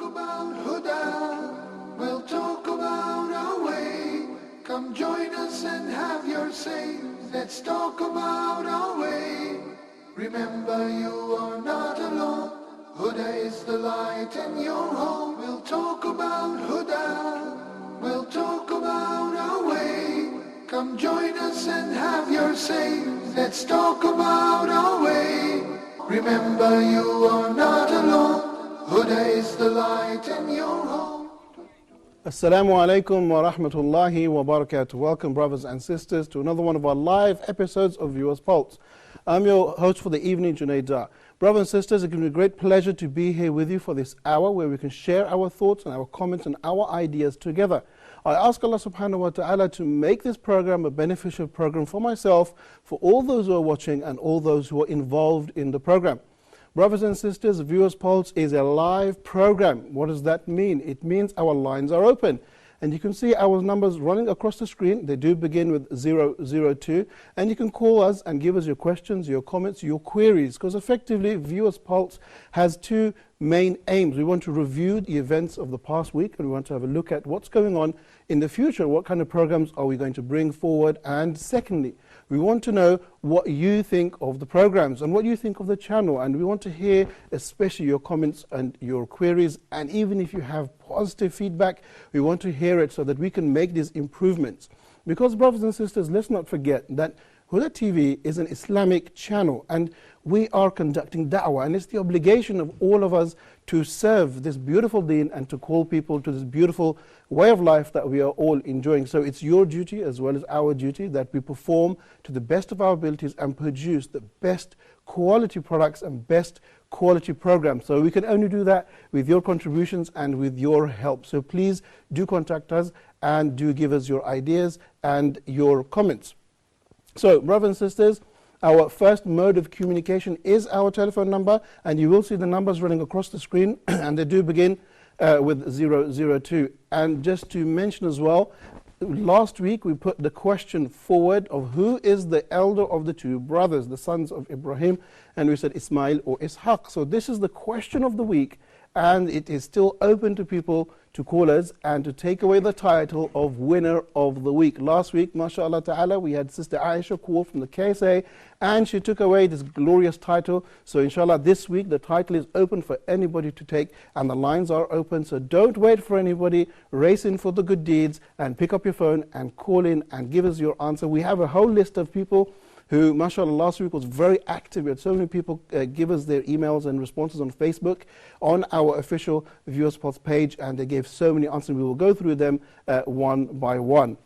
talk about Huda, we'll talk about our way. Come join us and have your say. Let's talk about our way. Remember, you are not alone. Huda is the light in your home. We'll talk about Huda, we'll talk about our way. Come join us and have your say. Let's talk about our way. Remember, you are not alone. Huda is the light in your home. Assalamu alaikum wa rahmatullahi wa barakatuh. Welcome, brothers and sisters, to another one of our live episodes of Viewers Pulse. I'm your host for the evening, Junaid Dar. Brothers and sisters, it gives me great pleasure to be here with you for this hour where we can share our thoughts and our comments and our ideas together. I ask Allah subhanahu wa ta'ala to make this program a beneficial program for myself, for all those who are watching and all those who are involved in the program. Brothers and sisters, Viewers Pulse is a live program. What does that mean? It means our lines are open. And you can see our numbers running across the screen. They do begin with 002. And you can call us and give us your questions, your comments, your queries. Because effectively, Viewers Pulse has two main aims. We want to review the events of the past week, and we want to have a look at what's going on in the future. What kind of programs are we going to bring forward? And secondly, we want to know what you think of the programs and what you think of the channel. And we want to hear especially your comments and your queries. And even if you have positive feedback, we want to hear it so that we can make these improvements. Because, brothers and sisters, let's not forget that Huda TV is an Islamic channel, and we are conducting da'wah, and it's the obligation of all of us to serve this beautiful deen and to call people to this beautiful way of life that we are all enjoying. So it's your duty as well as our duty that we perform to the best of our abilities and produce the best quality products and best quality programs. So we can only do that with your contributions and with your help. So please do contact us and do give us your ideas and your comments. So, brothers and sisters, our first mode of communication is our telephone number, and you will see the numbers running across the screen, and they do begin with 002. And just to mention as well, last week we put the question forward of who is the elder of the two brothers, the sons of Ibrahim, and we said Ismail or Ishaq. So this is the question of the week, and it is still open to people to call us and to take away the title of winner of the week. Last week, mashallah ta'ala, we had Sister Aisha call from the KSA, and she took away this glorious title. So inshallah, this week the title is open for anybody to take, and the lines are open. So don't wait for anybody. Race in for the good deeds and pick up your phone and call in and give us your answer. We have a whole list of people who, mashallah, last week was very active. We had so many people give us their emails and responses on Facebook, on our official Viewers Pulse page, and they gave so many answers. We will go through them one by one.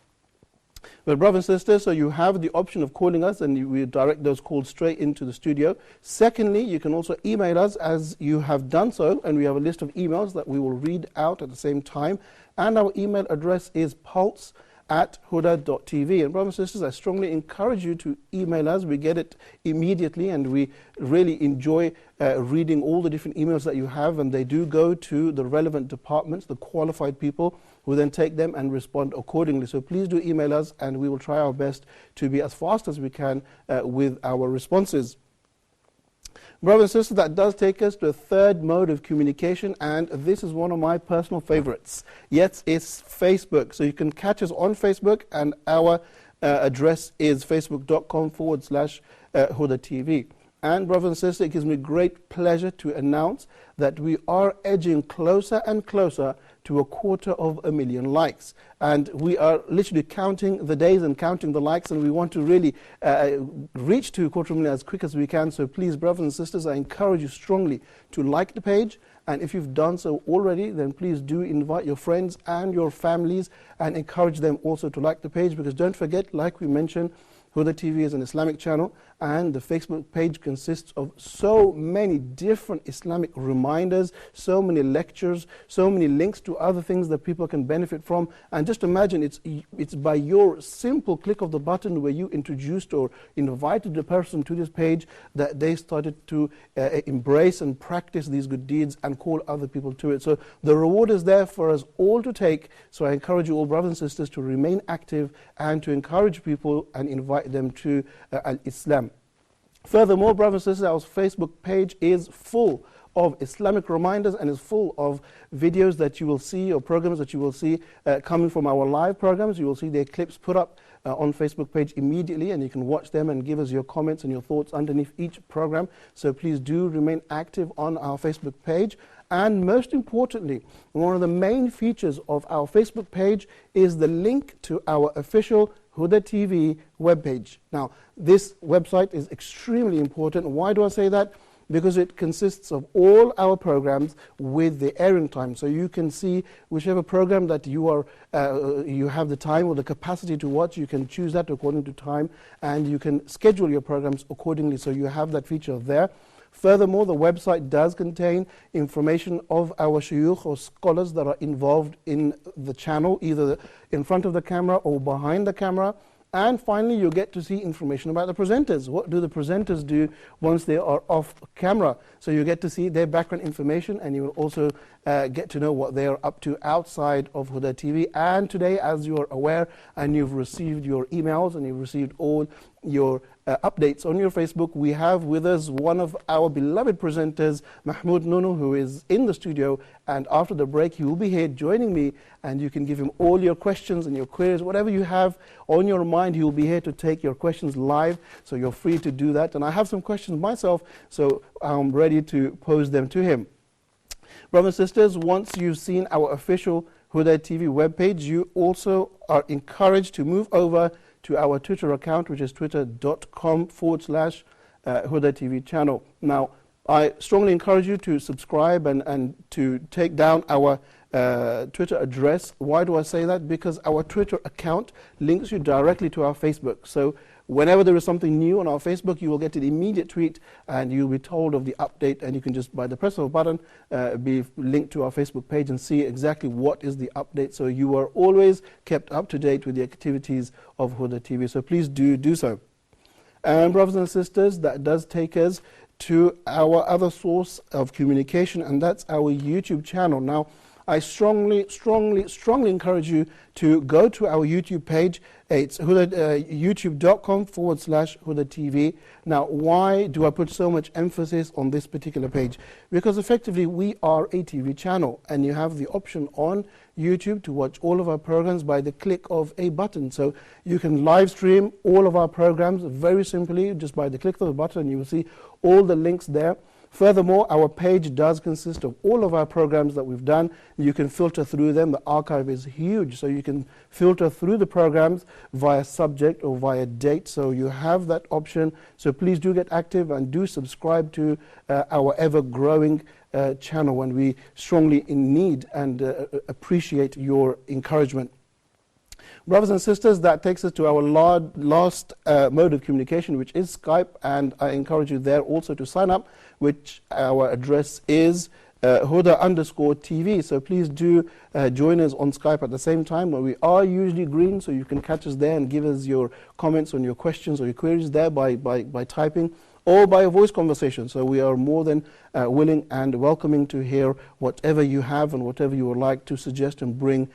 Well, brothers and sisters, so you have the option of calling us, and we direct those calls straight into the studio. Secondly, you can also email us as you have done so, and we have a list of emails that we will read out at the same time. And our email address is pulse@huda.tv. And brothers and sisters, I strongly encourage you to email us. We get it immediately, and we really enjoy reading all the different emails that you have, and they do go to the relevant departments, the qualified people, who then take them and respond accordingly. So please do email us, and we will try our best to be as fast as we can with our responses. Brothers and sisters, that does take us to a third mode of communication, and this is one of my personal favorites. Yes, it's Facebook. So you can catch us on Facebook, and our address is facebook.com/Huda TV. And brothers and sisters, it gives me great pleasure to announce that we are edging closer and closer to 250,000 likes. And we are literally counting the days and counting the likes, and we want to really reach to 250,000 as quick as we can. So please, brothers and sisters, I encourage you strongly to like the page. And if you've done so already, then please do invite your friends and your families and encourage them also to like the page. Because don't forget, like we mentioned, Huda TV is an Islamic channel, and the Facebook page consists of so many different Islamic reminders, so many lectures, so many links to other things that people can benefit from. And just imagine, it's by your simple click of the button where you introduced or invited the person to this page that they started to embrace and practice these good deeds and call other people to it. So the reward is there for us all to take. So I encourage you all, brothers and sisters, to remain active and to encourage people and invite them to Al-Islam. Furthermore, brothers and sisters, our Facebook page is full of Islamic reminders and is full of videos that you will see, or programs that you will see coming from our live programs. You will see their clips put up on Facebook page immediately, and you can watch them and give us your comments and your thoughts underneath each program. So please do remain active on our Facebook page. And most importantly, one of the main features of our Facebook page is the link to our official Huda TV webpage. Now, this website is extremely important. Why do I say that? Because it consists of all our programs with the airing time. So you can see whichever program that you have the time or the capacity to watch, you can choose that according to time, and you can schedule your programs accordingly. So you have that feature there. Furthermore, the website does contain information of our shuyukh or scholars that are involved in the channel, either in front of the camera or behind the camera. And finally, you get to see information about the presenters. What do the presenters do once they are off camera? So you get to see their background information, and you will also get to know what they are up to outside of Huda TV. And today, as you are aware, and you've received your emails and you've received all your updates on your Facebook, we have with us one of our beloved presenters, Mahmoud Nunu, who is in the studio, and after the break he will be here joining me, and you can give him all your questions and your queries, whatever you have on your mind. He will be here to take your questions live, so you're free to do that. And I have some questions myself, so I'm ready to pose them to him. Brothers and sisters, once you've seen our official Huda TV webpage, you also are encouraged to move over to our Twitter account, which is twitter.com/Huda TV channel. Now, I strongly encourage you to subscribe and to take down our Twitter address. Why do I say that? Because our Twitter account links you directly to our Facebook. So whenever there is something new on our Facebook, you will get an immediate tweet and you'll be told of the update, and you can just, by the press of a button, be linked to our Facebook page and see exactly what is the update. So you are always kept up to date with the activities of Huda TV. So please do so. And brothers and sisters, that does take us to our other source of communication, and that's our YouTube channel. Now, I strongly encourage you to go to our YouTube page. It's youtube.com/Huda TV. Now, why do I put so much emphasis on this particular page? Because effectively we are a TV channel, and you have the option on YouTube to watch all of our programs by the click of a button. So you can live stream all of our programs very simply just by the click of a button. You will see all the links there. Furthermore, our page does consist of all of our programs that we've done. You can filter through them. The archive is huge, so you can filter through the programs via subject or via date. So you have that option. So please do get active and do subscribe to our ever-growing channel, and we strongly in need and appreciate your encouragement. Brothers and sisters, that takes us to our last mode of communication, which is Skype, and I encourage you there also to sign up, which our address is Huda_TV. So please do join us on Skype at the same time, where we are usually green, so you can catch us there and give us your comments on your questions or your queries there by typing, or by a voice conversation. So we are more than willing and welcoming to hear whatever you have and whatever you would like to suggest and bring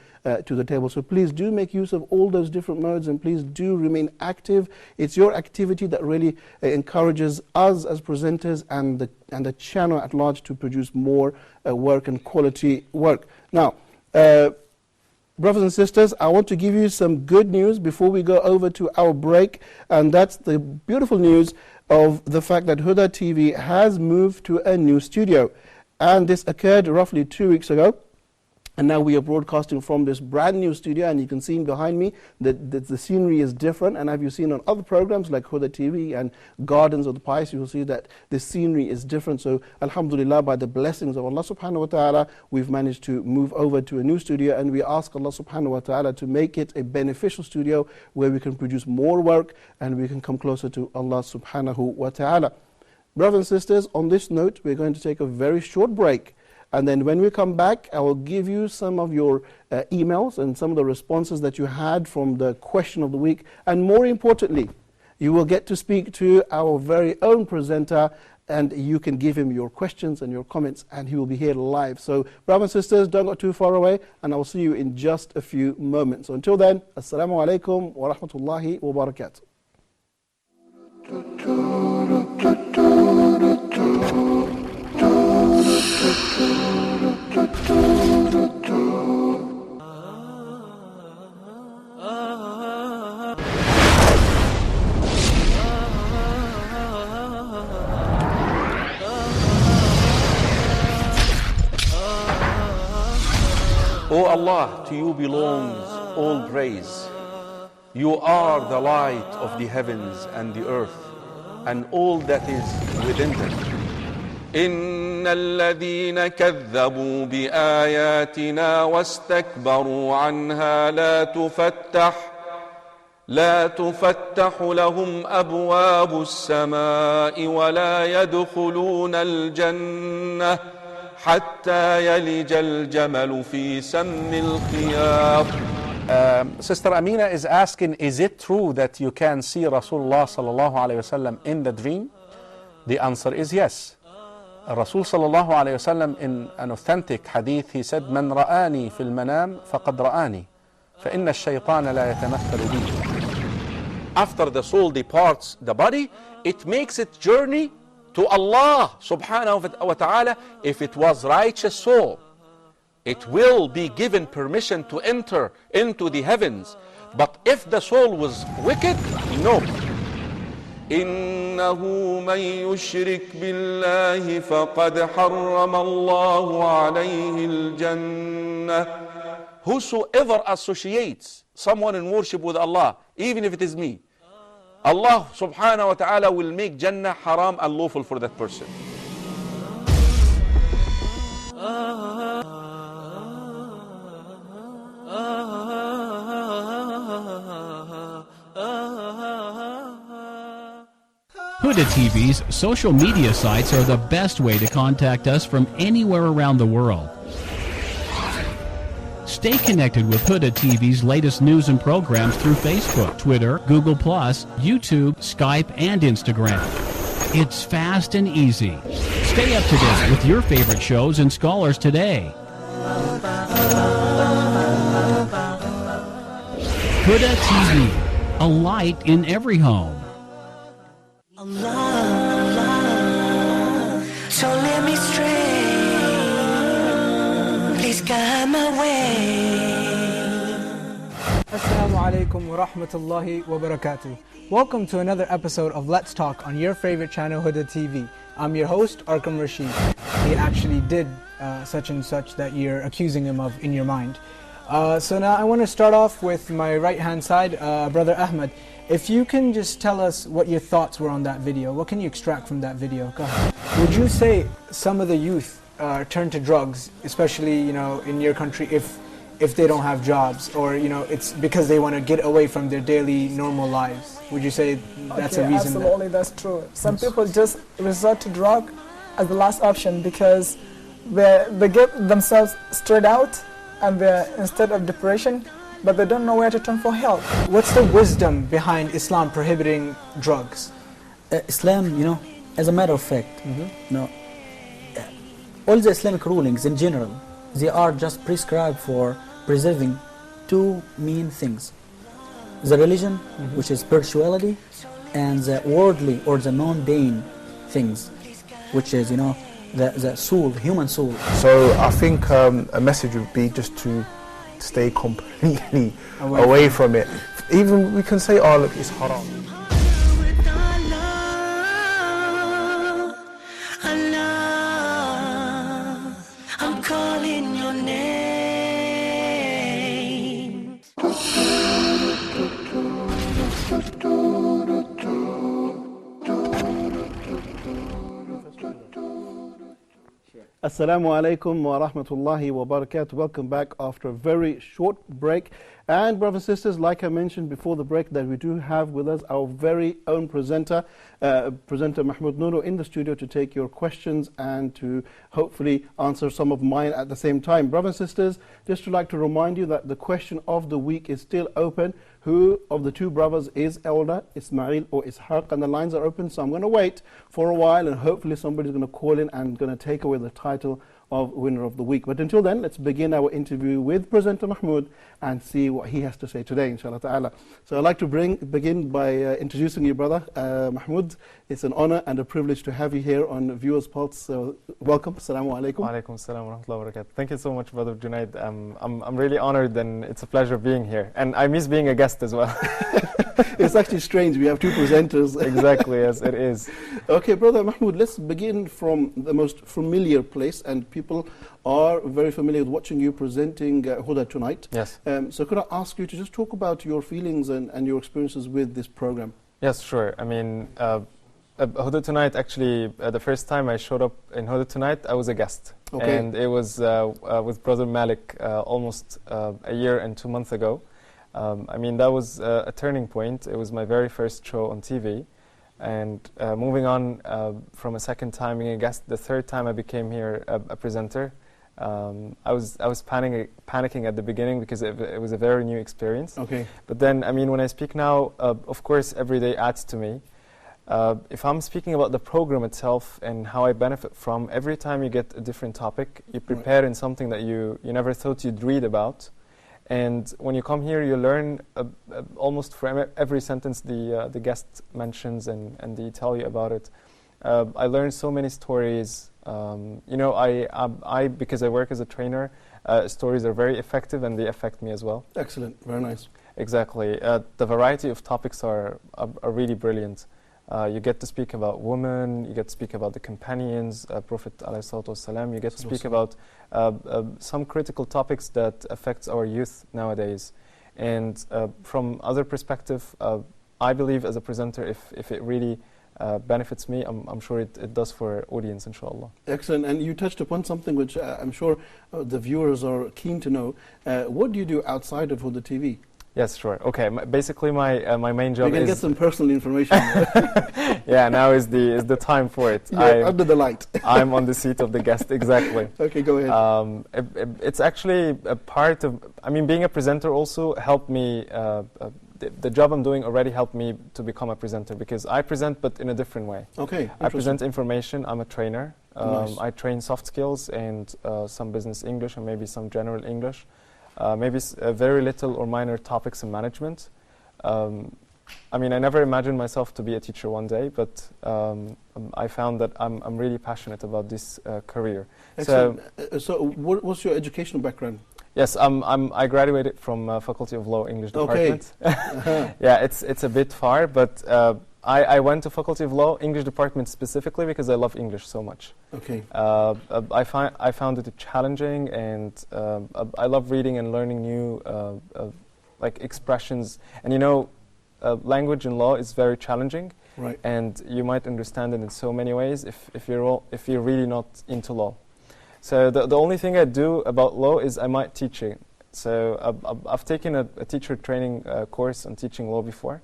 to the table. So please do make use of all those different modes, and please do remain active. It's your activity that really encourages us as presenters and the channel at large to produce more work and quality work. Now, brothers and sisters, I want to give you some good news before we go over to our break, and that's the beautiful news of the fact that Huda TV has moved to a new studio. And this occurred roughly 2 weeks ago. And now we are broadcasting from this brand new studio, and you can see behind me that the scenery is different. And as you've seen on other programs like Huda TV and Gardens of the Pious, you will see that the scenery is different. So alhamdulillah, by the blessings of Allah subhanahu wa ta'ala, we've managed to move over to a new studio, and we ask Allah subhanahu wa ta'ala to make it a beneficial studio where we can produce more work and we can come closer to Allah subhanahu wa ta'ala. Brothers and sisters, on this note, we're going to take a very short break. And then when we come back, I will give you some of your emails and some of the responses that you had from the question of the week. And more importantly, you will get to speak to our very own presenter, and you can give him your questions and your comments, and he will be here live. So brothers and sisters, don't go too far away, and I will see you in just a few moments. So until then, assalamu alaikum wa rahmatullahi wa barakatuh. O Allah, to you belongs all praise. You are the light of the heavens and the earth, and all that is within them. إن الذين كذبوا بآياتنا واستكبروا عنها لا تفتح لهم أبواب السماء ولا يدخلون الجنة حتى يلج الجمل في سم الخياط. Sister Amina is asking, is it true that you can see Rasulullah sallallahu alayhi wasallam in the dream? The answer is yes. Rasul sallallahu alayhi wasallam in an authentic hadith, he said, من رآني في المنام فقد رآني فإن الشيطان لا يتمثل بي. After the soul departs the body, it makes its journey to Allah subhanahu wa ta'ala. If it was righteous soul, it will be given permission to enter into the heavens. But if the soul was wicked, no. إنه من يشرك بالله فقد حرم الله عليه الجنة. Whosoever associates someone in worship with Allah, even if it is me, Allah subhanahu wa ta'ala will make Jannah haram and lawful for that person. Huda TV's social media sites are the best way to contact us from anywhere around the world. Stay connected with Huda TV's latest news and programs through Facebook, Twitter, Google+, YouTube, Skype, and Instagram. It's fast and easy. Stay up to date with your favorite shows and scholars today. Huda TV, a light in every home. Allah, so let me stray. Please guide my way. Assalamu alaikum wa rahmatullahi wa barakatuh. Welcome to another episode of Let's Talk on your favorite channel, Huda TV. I'm your host, Arkham Rashid. He actually did such and such that you're accusing him of in your mind. So now I want to start off with my right hand side, Brother Ahmed. If you can just tell us what your thoughts were on that video. What can you extract from that video? Go ahead. Would you say some of the youth turn to drugs, especially in your country, if they don't have jobs, or it's because they want to get away from their daily normal lives? Would you say that's a reason? Absolutely, that's true. Some people just resort to drug as the last option because they get themselves straight out and they're instead of depression, but they don't know where to turn for help. What's the wisdom behind Islam prohibiting drugs? Islam, as a matter of fact, all the Islamic rulings in general, they are just prescribed for preserving two main things. The religion, which is spirituality, and the worldly or the mundane things, which is, the soul, human soul. So I think a message would be just to stay completely away from it. Even we can say, oh look, it's haram. Allah, I'm calling your name. Assalamu alaikum wa rahmatullahi wa barakatuh. Welcome back after a very short break. And brothers and sisters, like I mentioned before the break, that we do have with us our very own presenter, Mahmoud Nuru, in the studio to take your questions and to hopefully answer some of mine at the same time. Brothers and sisters, just to like to remind you that the question of the week is still open. Who of the two brothers is elder, Ismail or Ishaq? And the lines are open, so I'm going to wait for a while and hopefully somebody's going to call in and going to take away the title of Winner of the Week. But until then, let's begin our interview with presenter Mahmoud and see what he has to say today, inshallah ta'ala. So I'd like to begin by introducing you, brother. Mahmoud, it's an honor and a privilege to have you here on Viewers Pulse. So welcome. Assalamu alaikum. Wa alaikum assalam wa rahmatullahi wa barakatuh. Thank you so much, Brother Junaid. I'm really honored, and it's a pleasure being here. And I miss being a guest as well. It's actually strange. We have two presenters. Exactly, yes, it is. Okay, Brother Mahmoud, let's begin from the most familiar place, and people are very familiar with watching you presenting Huda Tonight. Yes. So could I ask you to just talk about your feelings and your experiences with this program? Yes, sure. I mean, Huda Tonight, actually, the first time I showed up in Huda Tonight, I was a guest. Okay. And it was with Brother Malik almost a year and 2 months ago. I mean, that was a turning point. It was my very first show on TV. And moving on from a second time being a guest, the third time I became here a presenter. I was panicking at the beginning because it was a very new experience. Okay. But then, I mean, when I speak now, of course, every day adds to me. If I'm speaking about the program itself and how I benefit from, every time you get a different topic, you prepare in something that you never thought you'd read about. And when you come here, you learn almost from every sentence the guest mentions and they tell you about it. I learned so many stories. You know, I because I work as a trainer, stories are very effective and they affect me as well. Excellent, very nice. Exactly. The variety of topics are really brilliant. You get to speak about women, you get to speak about the companions, Prophet ﷺ, you get to speak about some critical topics that affects our youth nowadays. And from other perspective, I believe as a presenter, if it really benefits me, I'm sure it does for our audience, inshallah. Excellent. And you touched upon something which I'm sure the viewers are keen to know. What do you do outside of Huda TV? Yes, sure. Okay. Basically, my main job is. We can get some personal information. Yeah, now is the time for it. You're under the light. I'm on the seat of the guest, exactly. Okay, go ahead. It's actually a part of. I mean, being a presenter also helped me. The job I'm doing already helped me to become a presenter because I present, but in a different way. Okay. I present information. I'm a trainer. Nice. I train soft skills and some business English and maybe some general English. Maybe very little or minor topics in management. I mean, I never imagined myself to be a teacher one day, but I found that I'm really passionate about this career. Excellent. So what's your educational background? Yes, I graduated from Faculty of Law English Department. Okay. Yeah, it's a bit far, but I went to Faculty of Law English Department specifically because I love English so much. Okay. I found it challenging, and I love reading and learning new like expressions. And you know, language in law is very challenging, right? And you might understand it in so many ways if you're really not into law. So the only thing I do about law is I might teach it. So I've taken a teacher training course on teaching law before.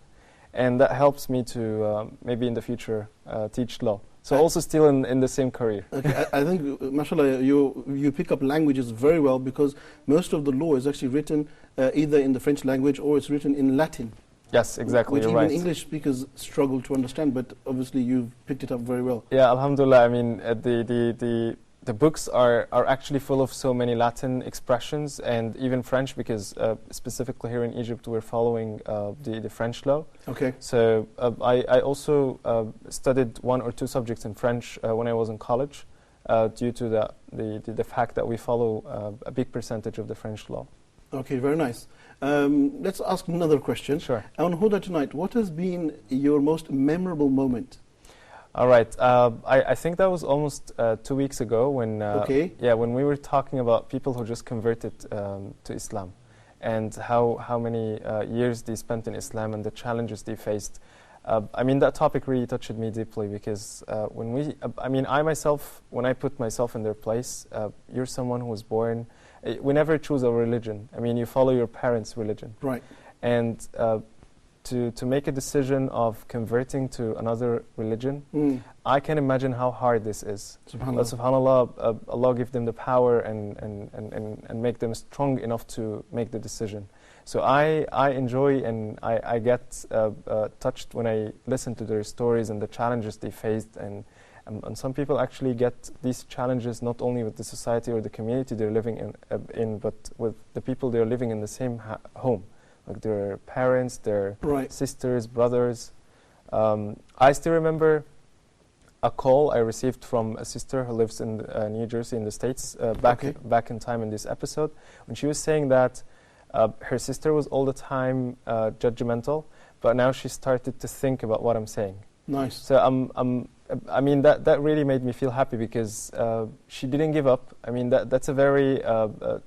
And that helps me to maybe in the future teach law. So also still in the same career. Okay, I think, mashallah, you pick up languages very well because most of the law is actually written either in the French language or it's written in Latin. Yes, exactly, which you're even right. English speakers struggle to understand, but obviously you've picked it up very well. Yeah, alhamdulillah. I mean, the books are actually full of so many Latin expressions and even French because specifically here in Egypt we're following the French law. Okay. So I also studied 1 or 2 subjects in French when I was in college due to the fact that we follow a big percentage of the French law. Okay, very nice. Let's ask another question. Sure. On Huda Tonight, what has been your most memorable moment? All right. I think that was almost 2 weeks ago when when we were talking about people who just converted to Islam and how many years they spent in Islam and the challenges they faced. I mean, that topic really touched me deeply because I myself, when I put myself in their place, you're someone who was born. We never choose a religion. I mean, you follow your parents' religion. Right. And to make a decision of converting to another religion, I can imagine how hard this is. SubhanAllah. SubhanAllah, Allah give them the power and make them strong enough to make the decision. So I enjoy and I get touched when I listen to their stories and the challenges they faced and And some people actually get these challenges not only with the society or the community they're living in, but with the people they're living in the same home, like their parents, their sisters, brothers. I still remember a call I received from a sister who lives in New Jersey in the States back in time in this episode, when she was saying that her sister was all the time judgmental, but now she started to think about what I'm saying. Nice. So I mean, that really made me feel happy because she didn't give up. I mean, that's a very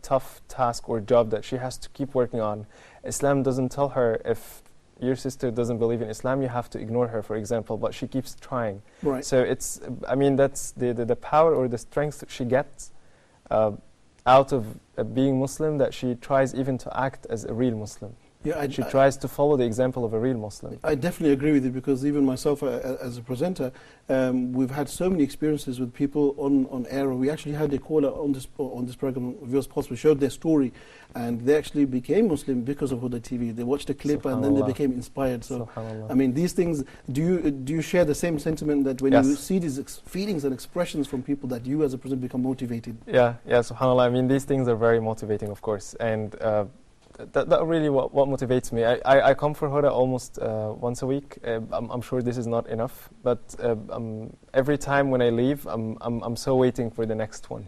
tough task or job that she has to keep working on. Islam doesn't tell her if your sister doesn't believe in Islam, you have to ignore her, for example, but she keeps trying. Right. So it's, I mean, that's the power or the strength that she gets out of being Muslim, that she tries even to act as a real Muslim. Yeah, she tries to follow the example of a real Muslim. I definitely agree with you, because even myself as a presenter, we've had so many experiences with people on air. We actually had a caller on this program, Viewers Pulse. We showed their story, and they actually became Muslim because of Huda TV. They watched a clip and then they became inspired. So, I mean, these things, do you share the same sentiment that when you see these feelings and expressions from people, that you as a presenter become motivated? Yeah, subhanAllah. I mean, these things are very motivating, of course. And that really what motivates me. I come for Huda almost once a week. I'm sure this is not enough, but every time when I leave, I'm so waiting for the next one.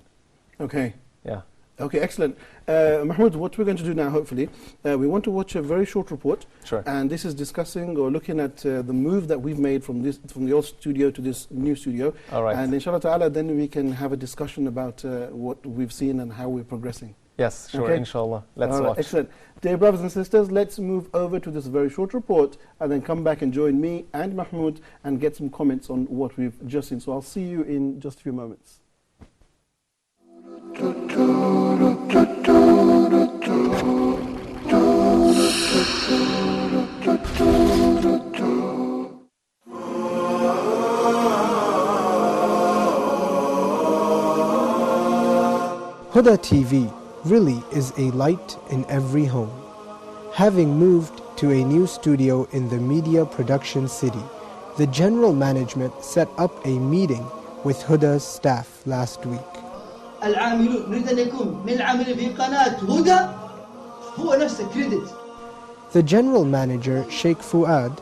Okay. Yeah. Okay, excellent. Mahmoud, what we're going to do now, hopefully, we want to watch a very short report. Sure. And this is discussing or looking at the move that we've made from the old studio to this new studio. All right. And inshallah ta'ala, then we can have a discussion about what we've seen and how we're progressing. Yes, sure, inshallah. Let's watch. Excellent. Dear brothers and sisters, let's move over to this very short report and then come back and join me and Mahmoud and get some comments on what we've just seen. So I'll see you in just a few moments. Huda TV really is a light in every home. Having moved to a new studio in the media production city, the general management set up a meeting with Huda's staff last week. The general manager, Sheikh Fuad,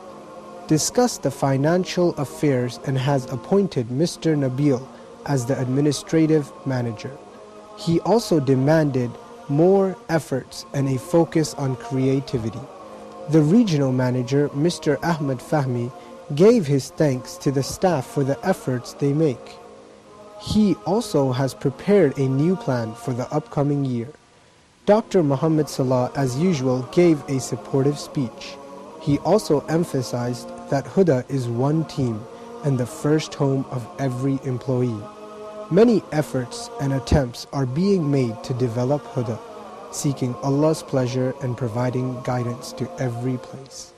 discussed the financial affairs and has appointed Mr. Nabil as the administrative manager. He also demanded more efforts and a focus on creativity. The regional manager, Mr. Ahmed Fahmi, gave his thanks to the staff for the efforts they make. He also has prepared a new plan for the upcoming year. Dr. Muhammad Salah, as usual, gave a supportive speech. He also emphasized that Huda is one team and the first home of every employee. Many efforts and attempts are being made to develop Huda, seeking Allah's pleasure and providing guidance to every place.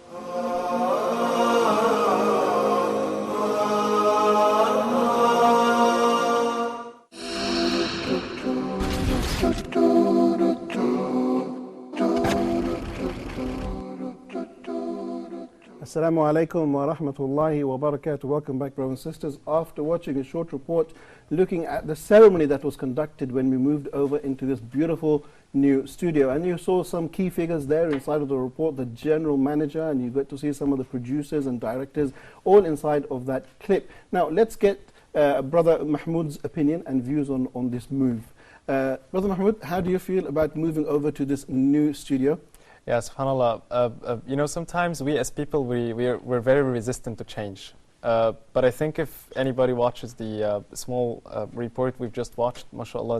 Assalamu alaikum wa rahmatullahi wa barakatuh. Welcome back, brothers and sisters. After watching a short report looking at the ceremony that was conducted when we moved over into this beautiful new studio, and you saw some key figures there inside of the report, the general manager, and you got to see some of the producers and directors all inside of that clip. Now let's get Brother Mahmoud's opinion and views on this move. Brother Mahmoud, how do you feel about moving over to this new studio? Yeah, subhanAllah, you know, sometimes we as people, we're very resistant to change. But I think if anybody watches the small report we've just watched, mashallah,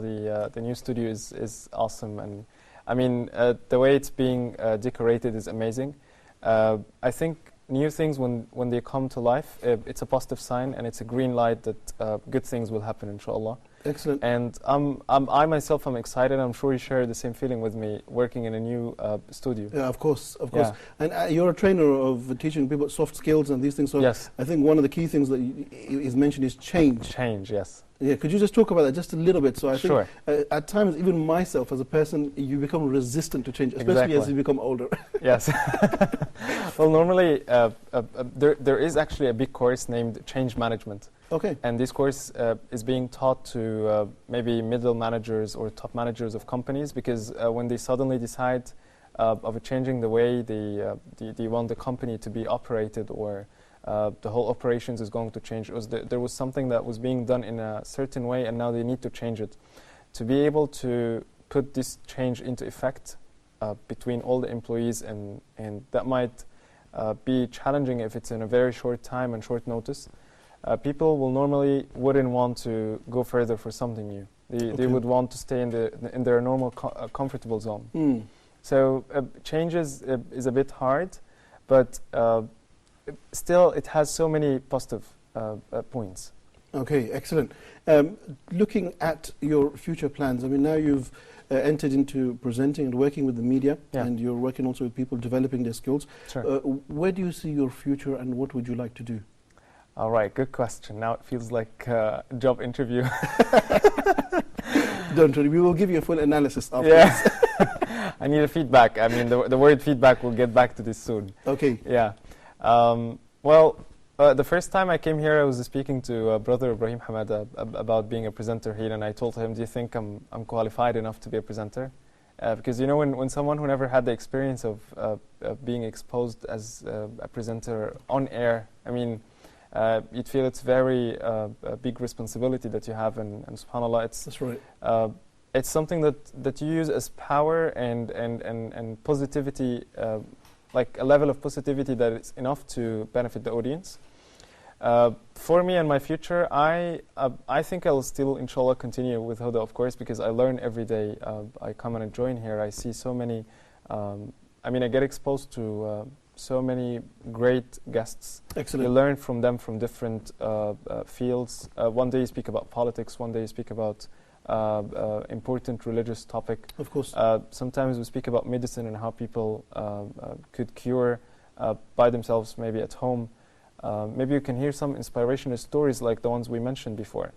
the new studio is awesome. And I mean, the way it's being decorated is amazing. I think new things, when they come to life, it's a positive sign and it's a green light that good things will happen, inshallah. Excellent. And I myself am excited. I'm sure you share the same feeling with me working in a new studio. Yeah, of course, of course. Yeah. And you're a trainer of teaching people soft skills and these things. So yes. I think one of the key things that is mentioned is change. Change, yes. Yeah, could you just talk about that just a little bit? So I think at times, even myself as a person, you become resistant to change, especially as you become older. Yes. Well, normally there is actually a big course named Change Management. Okay. And this course is being taught to maybe middle managers or top managers of companies, because when they suddenly decide of changing the way they want the company to be operated, or the whole operations is going to change. There was something that was being done in a certain way, and now they need to change it. To be able to put this change into effect between all the employees, and that might be challenging if it's in a very short time and short notice. People will normally wouldn't want to go further for something new. They would want to stay in their normal comfortable zone. Mm. So change is a bit hard, but still it has so many positive points. Okay, excellent. Looking at your future plans, I mean, now you've entered into presenting and working with the media, and you're working also with people developing their skills. Sure. Where do you see your future, and what would you like to do? All right, good question. Now it feels like a job interview. Don't worry, we will give you a full analysis afterwards. Yeah. I need a feedback. I mean, the word feedback, we'll get back to this soon. Okay. Yeah. The first time I came here, I was speaking to Brother Ibrahim Hamada about being a presenter here, and I told him, do you think I'm qualified enough to be a presenter? Because, you know, when someone who never had the experience of being exposed as a presenter on air, I mean, you'd feel it's very a big responsibility that you have, and subhanAllah, that's right. It's something that you use as power and positivity, like a level of positivity that is enough to benefit the audience. For me and my future, I think I'll still, inshallah, continue with Huda, of course, because I learn every day. I come and join here. I see so many, I mean, I get exposed to so many great guests. Excellent. You learn from them from different fields. One day you speak about politics, one day you speak about important religious topic. Of course. Sometimes we speak about medicine and how people could cure by themselves, maybe at home. Maybe you can hear some inspirational stories like the ones we mentioned before.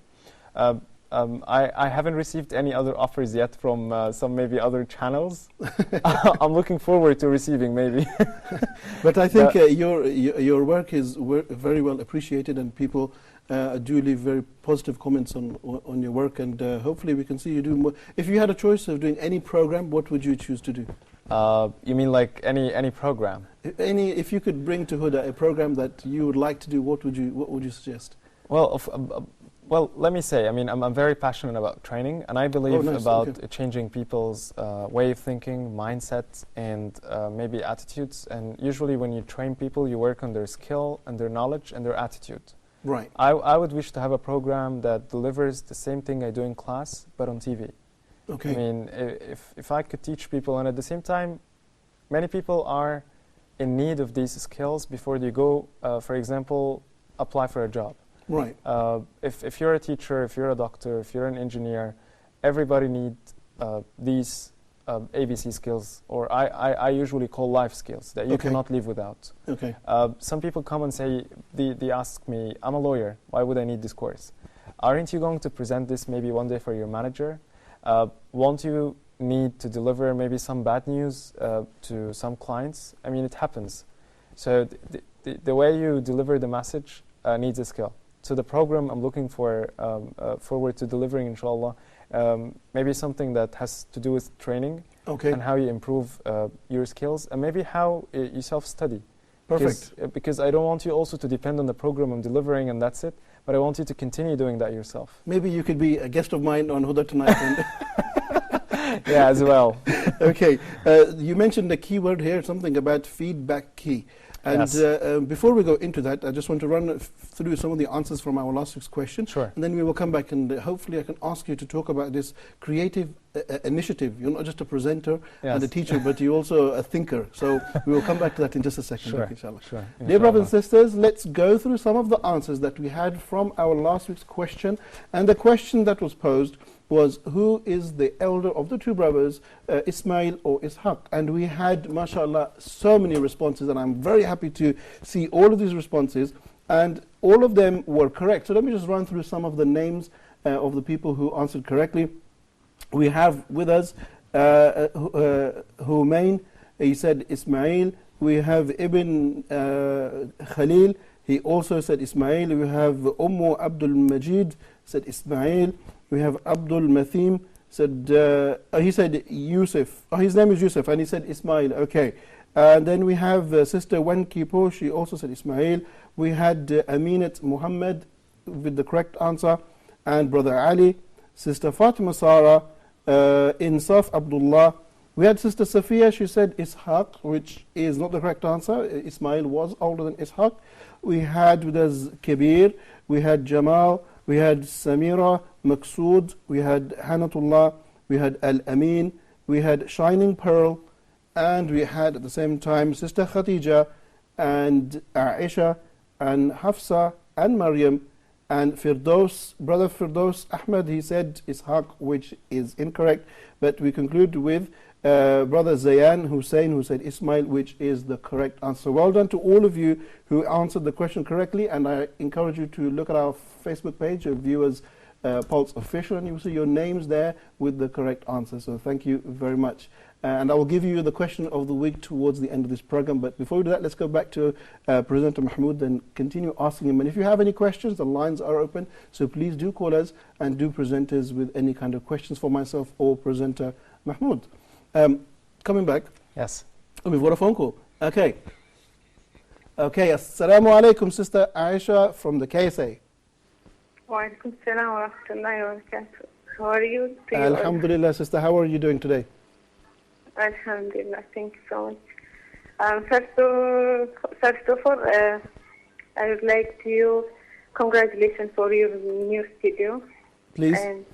I haven't received any other offers yet from some maybe other channels. I'm looking forward to receiving maybe. But I think your work is very well appreciated, and people do leave very positive comments on your work, and hopefully we can see you do more. If you had a choice of doing any program, what would you choose to do? You mean like any program? If you could bring to Huda a program that you would like to do, what would you suggest? Well, let me say, I mean, I'm very passionate about training, and I believe about changing people's way of thinking, mindset, and maybe attitudes. And usually when you train people, you work on their skill and their knowledge and their attitude. Right. I would wish to have a program that delivers the same thing I do in class, but on TV. Okay. I mean, if I could teach people, and at the same time, many people are in need of these skills before they go, for example, apply for a job. Right. If you're a teacher, if you're a doctor, if you're an engineer, everybody needs these ABC skills, or I usually call life skills that you cannot live without. Okay. Some people come and say, they ask me, I'm a lawyer, why would I need this course? Aren't you going to present this maybe one day for your manager? Won't you need to deliver maybe some bad news to some clients? I mean, it happens. So the way you deliver the message needs a skill. So the program I'm looking forward to delivering, inshallah, maybe something that has to do with training and how you improve your skills, and maybe how you self-study. Perfect. Because I don't want you also to depend on the program I'm delivering and that's it, but I want you to continue doing that yourself. Maybe you could be a guest of mine on Huda tonight. Yeah, as well. Okay. You mentioned a key word here, something about feedback key. And Yes. Before we go into that, I just want to run through some of the answers from our last week's question. Sure. And then we will come back, and hopefully I can ask you to talk about this creative initiative. You're not just a presenter and a teacher, but you're also a thinker. So we will come back to that in just a second, Sure. inshallah. Sure. Dear brothers and sisters, let's go through some of the answers that we had from our last week's question. And the question that was posed was, who is the elder of the two brothers, Ismail or Ishaq? And we had, mashallah, so many responses, and I'm very happy to see all of these responses, and all of them were correct. So let me just run through some of the names of the people who answered correctly. We have with us Humain, he said Ismail. We have Ibn Khalil, He also said Ismail. We have Ummu Abdul Majid, said Ismail. We have Abdul Mathim, said, he said Yusuf. Oh, his name is Yusuf, and he said Ismail. Okay. And then we have Sister Wen Kipo, she also said Ismail. We had Aminat Muhammad with the correct answer, and Brother Ali. Sister Fatima Sara, Insaf Abdullah. We had Sister Safiya, she said Ishaq, which is not the correct answer. Ismail was older than Ishaq. We had with us Kabir, we had Jamal, we had Samira, Maqsood, we had Hanatullah, we had Al-Amin, we had Shining Pearl, and we had at the same time Sister Khadija and Aisha and Hafsa and Maryam and Firdaus. Brother Firdaus Ahmed, he said Ishaq, which is incorrect, but we conclude with Brother Zayan Hussein, who said Ismail, which is the correct answer. Well done to all of you who answered the question correctly, and I encourage you to look at our Facebook page of Viewers Pulse Official, and you will see your names there with the correct answer. So thank you very much. And I will give you the question of the week towards the end of this program. But before we do that, let's go back to Presenter Mahmoud and continue asking him. And if you have any questions, the lines are open. So please do call us and do present us with any kind of questions for myself or Presenter Mahmoud. Coming back. Yes. Oh, we've got a phone call. Okay. Okay. Assalamu alaikum, Sister Aisha from the KSA. Wa alaikum salam wa rahmatullahi wa barakatuh. How are you? Alhamdulillah, Sister. How are you doing today? Alhamdulillah, thank you so much. First of all, I would like to congratulations for your new studio. Please. And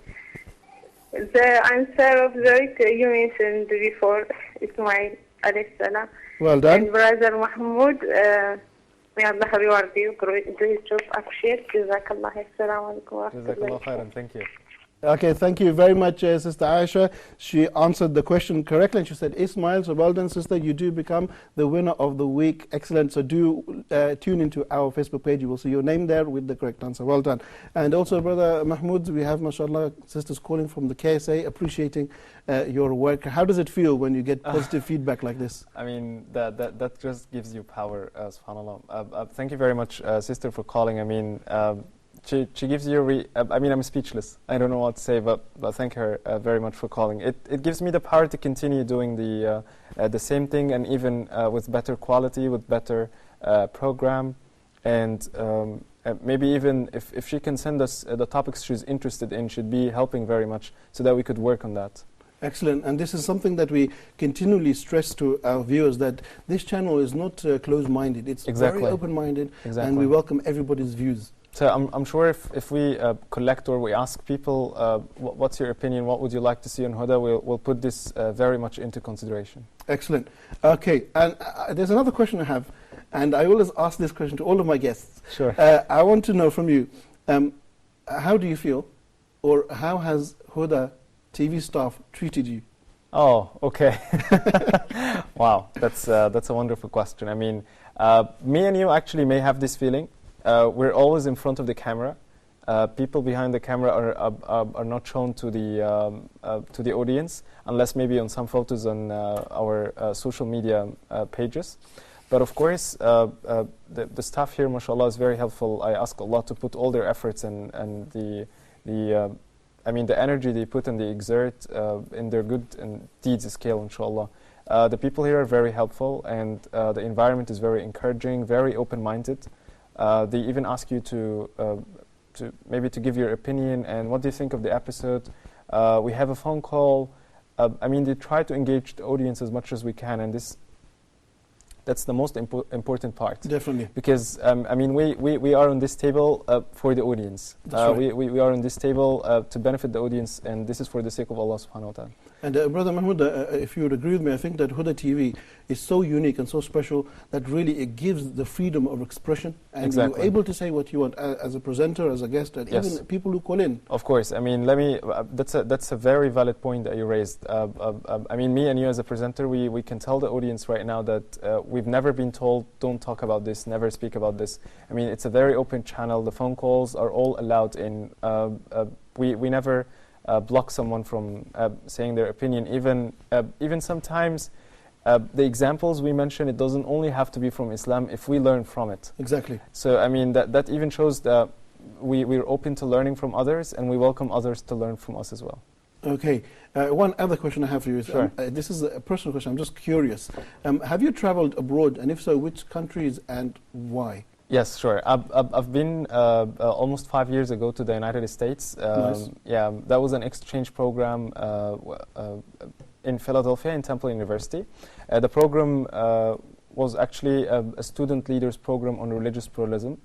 the answer of the you mentioned before, Ismail alayhi salam. Well done. And Brother Mahmoud, may Allah reward you. Great job. Appreciate. Jazakallah. Assalamu alaikum wa Jazakallah khairan. Thank you. Okay, thank you very much, Sister Aisha. She answered the question correctly, and she said Ismail. So well done, Sister. You do become the winner of the week. Excellent. So do tune into our Facebook page. You will see your name there with the correct answer. Well done. And also, Brother Mahmoud, we have, mashallah, sisters calling from the KSA, appreciating your work. How does it feel when you get positive feedback like this? I mean, that just gives you power, subhanAllah. Thank you very much, Sister, for calling. I mean, she gives you, I mean, I'm speechless. I don't know what to say, but thank her very much for calling. It gives me the power to continue doing the same thing, and even with better quality, with better program, and maybe even if she can send us the topics she's interested in, she'd be helping very much so that we could work on that. Excellent. And this is something that we continually stress to our viewers, that this channel is not closed-minded. It's very open-minded, and we welcome everybody's views. So I'm sure if we collect or we ask people, what's your opinion, what would you like to see on Huda, we'll put this very much into consideration. Excellent. Okay, and there's another question I have, and I always ask this question to all of my guests. Sure. I want to know from you, how do you feel, or how has Huda TV staff treated you? Oh, okay. Wow, that's a wonderful question. I mean, me and you actually may have this feeling. We're always in front of the camera. People behind the camera are not shown to the audience, unless maybe on some photos on our social media pages. But of course, the staff here, mashallah, is very helpful. I ask Allah to put all their efforts and the energy they put and they exert in their good and deeds scale, inshallah. The people here are very helpful, and the environment is very encouraging, very open-minded. They even ask you to maybe to give your opinion and what do you think of the episode. We have a phone call. I mean, they try to engage the audience as much as we can, and that's the most important part. Definitely. Because, I mean, we are on this table for the audience. That's right. We are on this table to benefit the audience, and this is for the sake of Allah subhanahu wa ta'ala. And Brother Mahmoud, if you would agree with me, I think that Huda TV is so unique and so special that really it gives the freedom of expression, and you're able to say what you want as a presenter, as a guest, and even people who call in. Of course. I mean, that's a very valid point that you raised. I mean, me and you as a presenter, we can tell the audience right now that we've never been told, don't talk about this, never speak about this. I mean, it's a very open channel. The phone calls are all allowed in. We never block someone from saying their opinion. Even sometimes The examples we mentioned, it doesn't only have to be from Islam if we learn from it. Exactly. So, I mean, that even shows that we're open to learning from others, and we welcome others to learn from us as well. Okay. One other question I have for you is, Sure. This is a personal question, I'm just curious. Have you traveled abroad, and if so, which countries and why? Yes, sure. I've been almost 5 years ago to the United States. Nice. Yeah, that was an exchange program in Philadelphia, in Temple University. The program was actually a student leaders program on religious pluralism.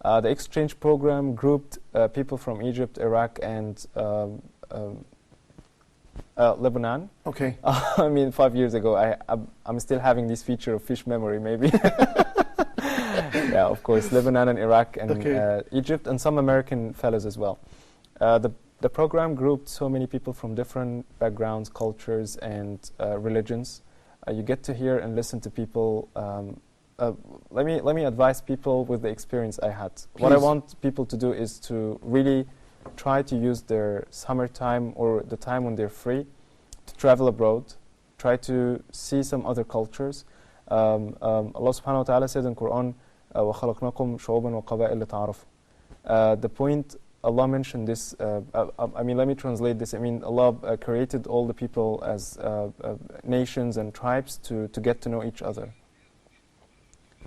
The exchange program grouped people from Egypt, Iraq, and Lebanon. Okay. I mean, 5 years ago, I'm still having this feature of fish memory, maybe. Yeah, of course, Lebanon and Iraq and Okay. Egypt, and some American fellows as well. The program grouped so many people from different backgrounds, cultures, and religions. You get to hear and listen to people. Let me advise people with the experience I had. What I Please. want people to do is to really try to use their summertime or the time when they're free to travel abroad, try to see some other cultures. Allah subhanahu wa ta'ala said in Quran, وَخَلَقْنَاكُمْ شُعُوبًا وَقَبَائِلَ لِتَعَارَفُوا. The point Allah mentioned this, I mean, let me translate this. I mean, Allah created all the people as nations and tribes to get to know each other.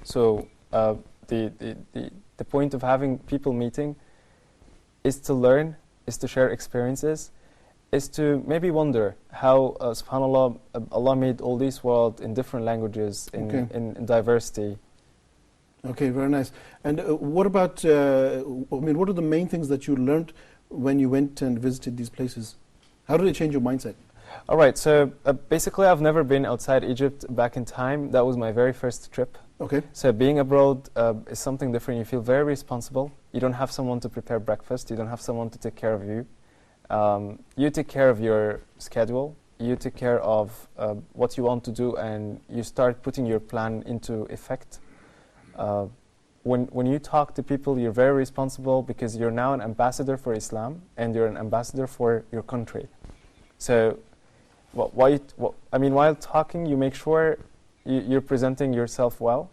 So the point of having people meeting is to learn, is to share experiences, is to maybe wonder how, subhanAllah, Allah made all this world in different languages, in diversity. Okay, very nice. And what about, I mean, what are the main things that you learned when you went and visited these places? How did it change your mindset? All right, so basically I've never been outside Egypt back in time. That was my very first trip. Okay. So being abroad is something different. You feel very responsible. You don't have someone to prepare breakfast. You don't have someone to take care of you. You take care of your schedule. You take care of what you want to do, and you start putting your plan into effect. When you talk to people, you're very responsible because you're now an ambassador for Islam and you're an ambassador for your country. So, while talking, you make sure you're presenting yourself well,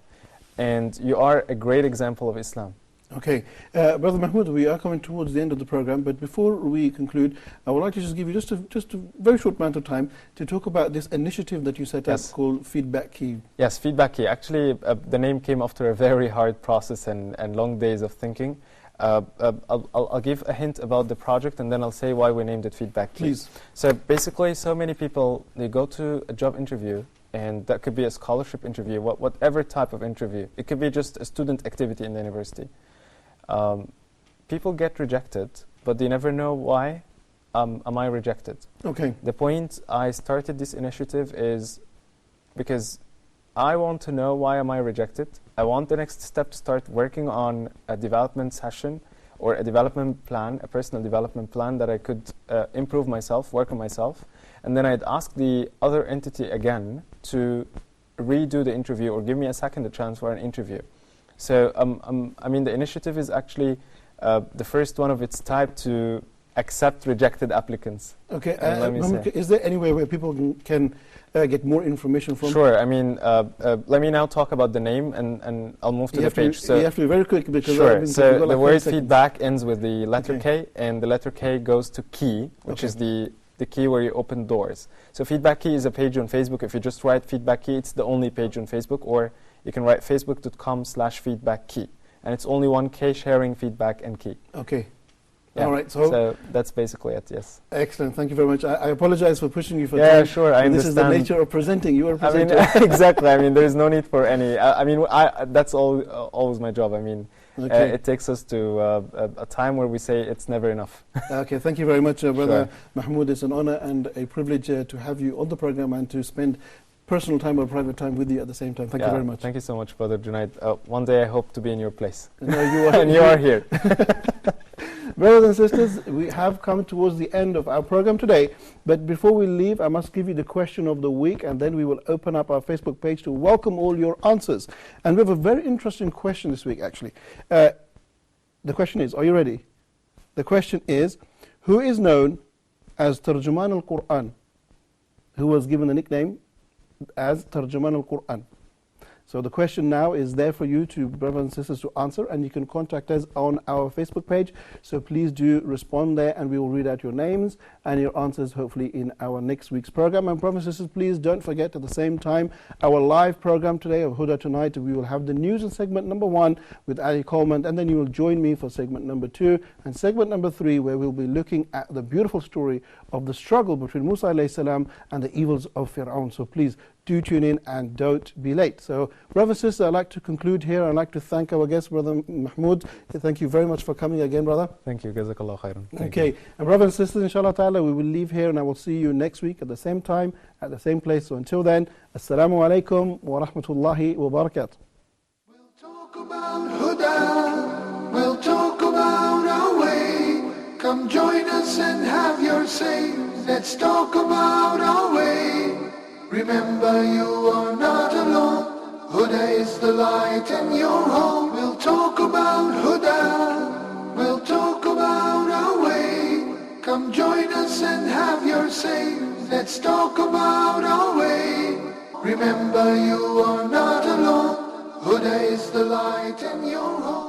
and you are a great example of Islam. Okay, Brother Mahmoud, we are coming towards the end of the program, but before we conclude, I would like to just give you just a very short amount of time to talk about this initiative that you set up called Feedback Key. Yes, Feedback Key. Actually, the name came after a very hard process and long days of thinking. I'll give a hint about the project, and then I'll say why we named it Feedback Key. Please. So basically, so many people, they go to a job interview, and that could be a scholarship interview, whatever type of interview. It could be just a student activity in the university. People get rejected, but they never know why am I rejected. Okay. The point I started this initiative is because I want to know why am I rejected. I want the next step to start working on a development session or a development plan, a personal development plan that I could improve myself, work on myself. And then I'd ask the other entity again to redo the interview or give me a second chance for an interview. So, I mean, the initiative is actually the first one of its type to accept rejected applicants. Okay, let me say. is there any way where people can get more information from? Sure, I mean, let me now talk about the name and I'll move to the page. You have to be very quick because sure, so the word 30 seconds. feedback ends with the letter K, and the letter K goes to key, which is the key where you open doors. So Feedback Key is a page on Facebook. If you just write Feedback Key, it's the only page on Facebook, or you can write facebook.com/feedbackkey. And it's only one K, sharing, feedback, and key. Okay. Yeah. All right. So that's basically it, yes. Excellent. Thank you very much. I apologize for pushing you for time. Yeah, sure, I understand. This is the nature of presenting. You are a presenter. I mean, exactly. I mean, there is no need for any. I mean, that's always my job. I mean, it takes us to a time where we say it's never enough. Okay, thank you very much, Brother Mahmoud. It's an honor and a privilege to have you on the program and to spend personal time or private time with you at the same time. Thank you very much. Thank you so much, Brother Junaid. One day I hope to be in your place. No, you are and you are here. Brothers and sisters, we have come towards the end of our program today. But before we leave, I must give you the question of the week, and then we will open up our Facebook page to welcome all your answers. And we have a very interesting question this week, actually. The question is, are you ready? The question is, who is known as Tarjuman al-Quran, who was given the nickname as Tarjuman al-Quran. So the question now is there for you, to brothers and sisters, to answer, and you can contact us on our Facebook page. So please do respond there, and we will read out your names and your answers hopefully in our next week's program. And brothers and sisters, please don't forget at the same time our live program today of Huda Tonight. We will have the news in segment number 1 with Ali Coleman, and then you will join me for segment number 2 and segment number 3, where we'll be looking at the beautiful story of the struggle between Musa alayhi salam and the evils of Fir'aun. So please do tune in and don't be late. So, brothers and sisters, I'd like to conclude here. I'd like to thank our guest, Brother Mahmoud. Thank you very much for coming again, brother. Thank you. Jazakallah khairan. Okay. And brothers and sisters, inshallah ta'ala, we will leave here and I will see you next week at the same time, at the same place. So until then, Assalamu alaikum wa rahmatullahi wa barakatuh. Talk about Huda, we'll talk about our way. Come join us and have your say. Let's talk about our way. Remember, you are not alone. Huda is the light in your home. We'll talk about Huda, we'll talk about our way. Come join us and have your say. Let's talk about our way. Remember, you are not alone. Huda is the light in your home.